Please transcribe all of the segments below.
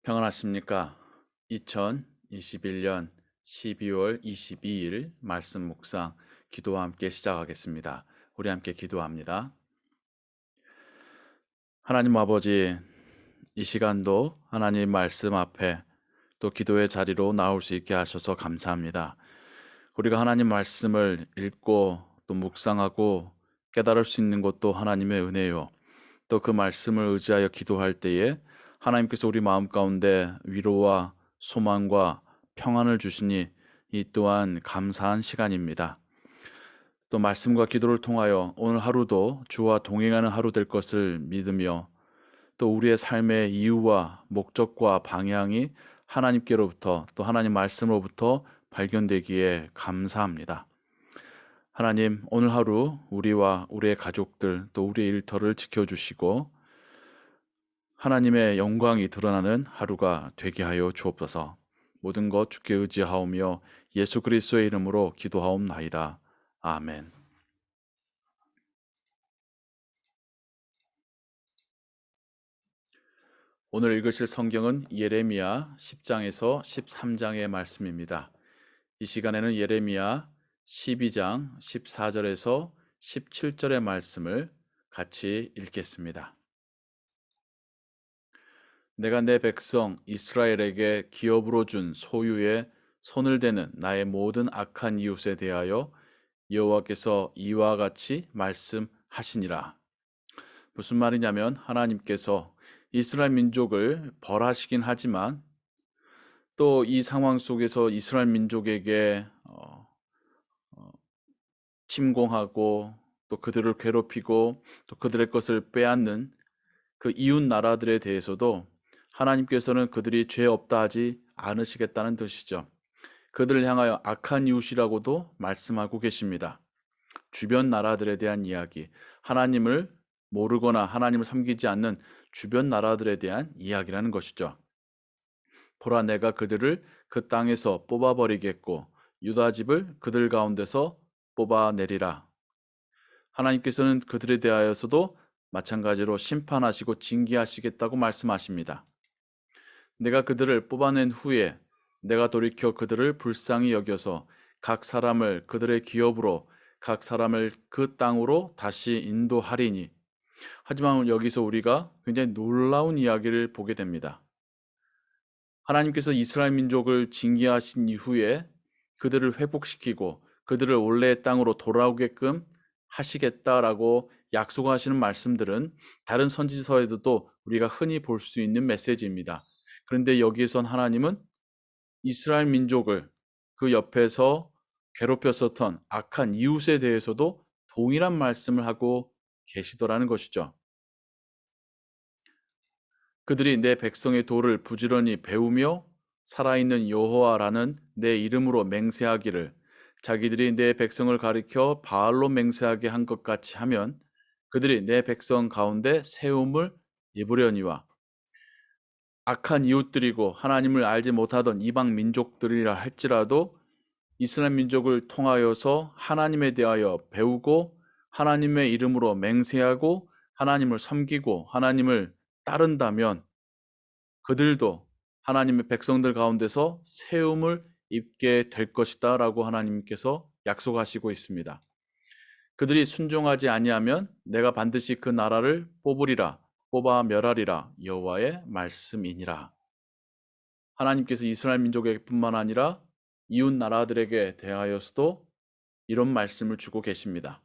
평안하십니까? 2021년 12월 22일 말씀 묵상 기도와 함께 시작하겠습니다. 우리 함께 기도합니다. 하나님 아버지, 이 시간도 하나님 말씀 앞에 또 기도의 자리로 나올 수 있게 하셔서 감사합니다. 우리가 하나님 말씀을 읽고 또 묵상하고 깨달을 수 있는 것도 하나님의 은혜요. 또 그 말씀을 의지하여 기도할 때에 하나님께서 우리 마음 가운데 위로와 소망과 평안을 주시니 이 또한 감사한 시간입니다. 또 말씀과 기도를 통하여 오늘 하루도 주와 동행하는 하루 될 것을 믿으며 또 우리의 삶의 이유와 목적과 방향이 하나님께로부터 또 하나님 말씀으로부터 발견되기에 감사합니다. 하나님, 오늘 하루 우리와 우리의 가족들 또 우리의 일터를 지켜주시고 하나님의 영광이 드러나는 하루가 되게 하여 주옵소서. 모든 것 주께 의지하오며 예수 그리스도의 이름으로 기도하옵나이다. 아멘. 오늘 읽으실 성경은 예레미야 10장에서 13장의 말씀입니다. 이 시간에는 예레미야 12장 14절에서 17절의 말씀을 같이 읽겠습니다. 내가 내 백성 이스라엘에게 기업으로 준 소유에 손을 대는 나의 모든 악한 이웃에 대하여 여호와께서 이와 같이 말씀하시니라. 무슨 말이냐면 하나님께서 이스라엘 민족을 벌하시긴 하지만 또 이 상황 속에서 이스라엘 민족에게 침공하고 또 그들을 괴롭히고 또 그들의 것을 빼앗는 그 이웃 나라들에 대해서도 하나님께서는 그들이 죄 없다 하지 않으시겠다는 뜻이죠. 그들을 향하여 악한 이웃이라고도 말씀하고 계십니다. 주변 나라들에 대한 이야기, 하나님을 모르거나 하나님을 섬기지 않는 주변 나라들에 대한 이야기라는 것이죠. 보라, 내가 그들을 그 땅에서 뽑아버리겠고 유다 집을 그들 가운데서 뽑아내리라. 하나님께서는 그들에 대하여서도 마찬가지로 심판하시고 징계하시겠다고 말씀하십니다. 내가 그들을 뽑아낸 후에 내가 돌이켜 그들을 불쌍히 여겨서 각 사람을 그들의 기업으로 각 사람을 그 땅으로 다시 인도하리니. 하지만 여기서 우리가 굉장히 놀라운 이야기를 보게 됩니다. 하나님께서 이스라엘 민족을 징계하신 이후에 그들을 회복시키고 그들을 원래의 땅으로 돌아오게끔 하시겠다라고 약속하시는 말씀들은 다른 선지서에도 우리가 흔히 볼 수 있는 메시지입니다. 그런데 여기에선 하나님은 이스라엘 민족을 그 옆에서 괴롭혔었던 악한 이웃에 대해서도 동일한 말씀을 하고 계시더라는 것이죠. 그들이 내 백성의 도를 부지런히 배우며 살아있는 여호와라는 내 이름으로 맹세하기를, 자기들이 내 백성을 가리켜 바알로 맹세하게 한 것 같이 하면 그들이 내 백성 가운데 세움을 입으려니와. 악한 이웃들이고 하나님을 알지 못하던 이방 민족들이라 할지라도 이스라엘 민족을 통하여서 하나님에 대하여 배우고 하나님의 이름으로 맹세하고 하나님을 섬기고 하나님을 따른다면 그들도 하나님의 백성들 가운데서 세움을 입게 될 것이다 라고 하나님께서 약속하시고 있습니다. 그들이 순종하지 아니하면 내가 반드시 그 나라를 뽑으리라, 뽑아 멸하리라, 여호와의 말씀이니라. 하나님께서 이스라엘 민족에게뿐만 아니라 이웃 나라들에게 대하여서도 이런 말씀을 주고 계십니다.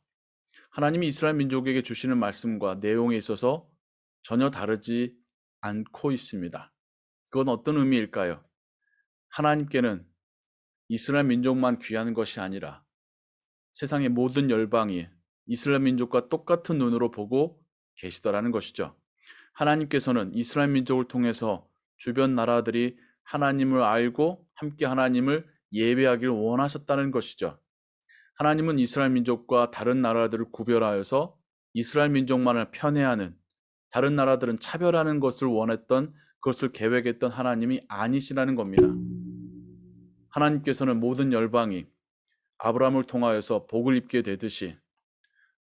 하나님이 이스라엘 민족에게 주시는 말씀과 내용에 있어서 전혀 다르지 않고 있습니다. 그건 어떤 의미일까요? 하나님께는 이스라엘 민족만 귀한 것이 아니라 세상의 모든 열방이 이스라엘 민족과 똑같은 눈으로 보고 계시더라는 것이죠. 하나님께서는 이스라엘 민족을 통해서 주변 나라들이 하나님을 알고 함께 하나님을 예배하기를 원하셨다는 것이죠. 하나님은 이스라엘 민족과 다른 나라들을 구별하여서 이스라엘 민족만을 편애하는, 다른 나라들은 차별하는 것을 원했던, 그것을 계획했던 하나님이 아니시라는 겁니다. 하나님께서는 모든 열방이 아브라함을 통하여서 복을 입게 되듯이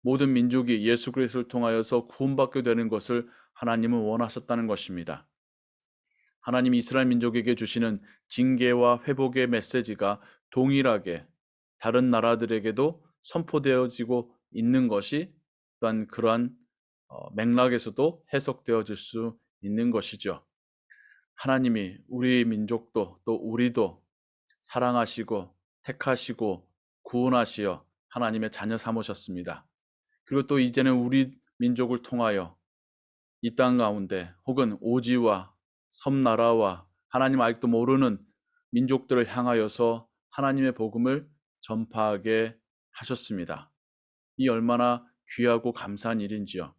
모든 민족이 예수 그리스도를 통하여서 구원받게 되는 것을 하나님은 원하셨다는 것입니다. 하나님이 이스라엘 민족에게 주시는 징계와 회복의 메시지가 동일하게 다른 나라들에게도 선포되어지고 있는 것이 또한 그러한 맥락에서도 해석되어질 수 있는 것이죠. 하나님이 우리 민족도 또 우리도 사랑하시고 택하시고 구원하시어 하나님의 자녀 삼으셨습니다. 그리고 또 이제는 우리 민족을 통하여 이 땅 가운데 혹은 오지와 섬나라와 하나님 아직도 모르는 민족들을 향하여서 하나님의 복음을 전파하게 하셨습니다. 이 얼마나 귀하고 감사한 일인지요.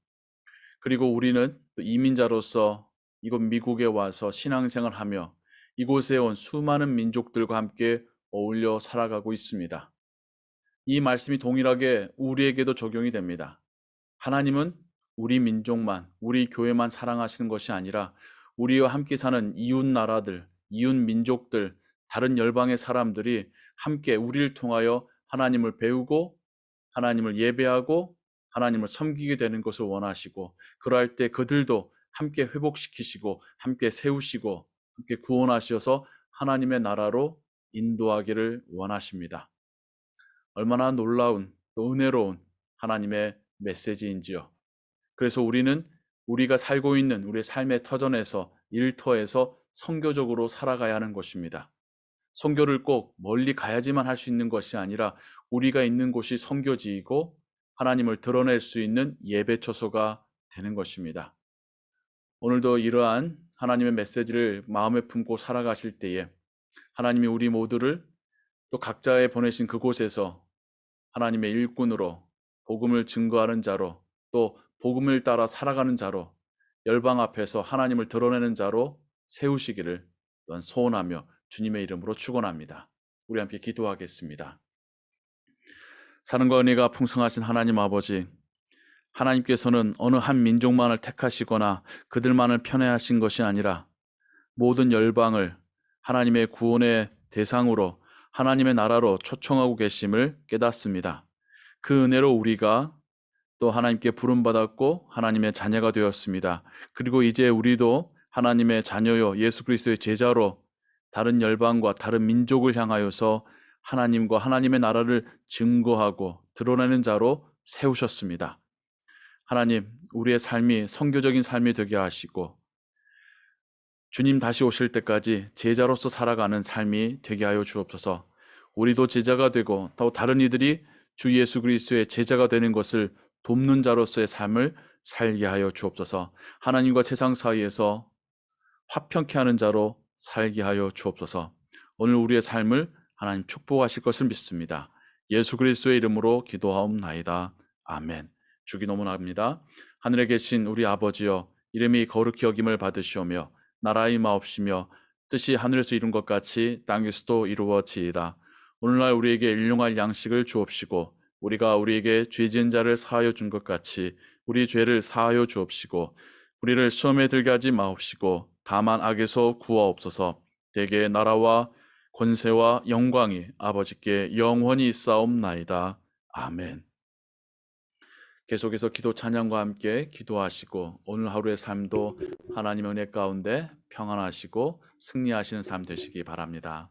그리고 우리는 또 이민자로서 이곳 미국에 와서 신앙생활하며 이곳에 온 수많은 민족들과 함께 어울려 살아가고 있습니다. 이 말씀이 동일하게 우리에게도 적용이 됩니다. 하나님은 우리 민족만, 우리 교회만 사랑하시는 것이 아니라 우리와 함께 사는 이웃 나라들, 이웃 민족들, 다른 열방의 사람들이 함께 우리를 통하여 하나님을 배우고 하나님을 예배하고 하나님을 섬기게 되는 것을 원하시고, 그러할 때 그들도 함께 회복시키시고 함께 세우시고 함께 구원하셔서 하나님의 나라로 인도하기를 원하십니다. 얼마나 놀라운 또 은혜로운 하나님의 메시지인지요. 그래서 우리는 우리가 살고 있는 우리의 삶의 터전에서 일터에서 선교적으로 살아가야 하는 것입니다. 선교를 꼭 멀리 가야지만 할 수 있는 것이 아니라 우리가 있는 곳이 선교지이고 하나님을 드러낼 수 있는 예배처소가 되는 것입니다. 오늘도 이러한 하나님의 메시지를 마음에 품고 살아가실 때에 하나님이 우리 모두를 또 각자의 보내신 그곳에서 하나님의 일꾼으로 복음을 증거하는 자로 또 복음을 따라 살아가는 자로 열방 앞에서 하나님을 드러내는 자로 세우시기를 또한 소원하며 주님의 이름으로 축원합니다. 우리 함께 기도하겠습니다. 사랑과 은혜가 풍성하신 하나님 아버지, 하나님께서는 어느 한 민족만을 택하시거나 그들만을 편애하신 것이 아니라 모든 열방을 하나님의 구원의 대상으로 하나님의 나라로 초청하고 계심을 깨닫습니다. 그 은혜로 우리가 또 하나님께 부름받았고 하나님의 자녀가 되었습니다. 그리고 이제 우리도 하나님의 자녀요 예수 그리스도의 제자로 다른 열방과 다른 민족을 향하여서 하나님과 하나님의 나라를 증거하고 드러내는 자로 세우셨습니다. 하나님, 우리의 삶이 선교적인 삶이 되게 하시고 주님 다시 오실 때까지 제자로서 살아가는 삶이 되게 하여 주옵소서. 우리도 제자가 되고 또 다른 이들이 주 예수 그리스도의 제자가 되는 것을 돕는 자로서의 삶을 살게 하여 주옵소서. 하나님과 세상 사이에서 화평케 하는 자로 살게 하여 주옵소서. 오늘 우리의 삶을 하나님 축복하실 것을 믿습니다. 예수 그리스도의 이름으로 기도하옵나이다. 아멘. 주기 너무나합니다. 하늘에 계신 우리 아버지여, 이름이 거룩히 여김을 받으시오며 나라의 임하옵시며 뜻이 하늘에서 이룬 것 같이 땅에서도 이루어지이다. 오늘날 우리에게 일용할 양식을 주옵시고 우리가 우리에게 죄 지은 자를 사하여 준 것 같이 우리 죄를 사하여 주옵시고 우리를 시험에 들게 하지 마옵시고 다만 악에서 구하옵소서. 대개 나라와 권세와 영광이 아버지께 영원히 있사옵나이다. 아멘. 계속해서 기도 찬양과 함께 기도하시고 오늘 하루의 삶도 하나님의 은혜 가운데 평안하시고 승리하시는 삶 되시기 바랍니다.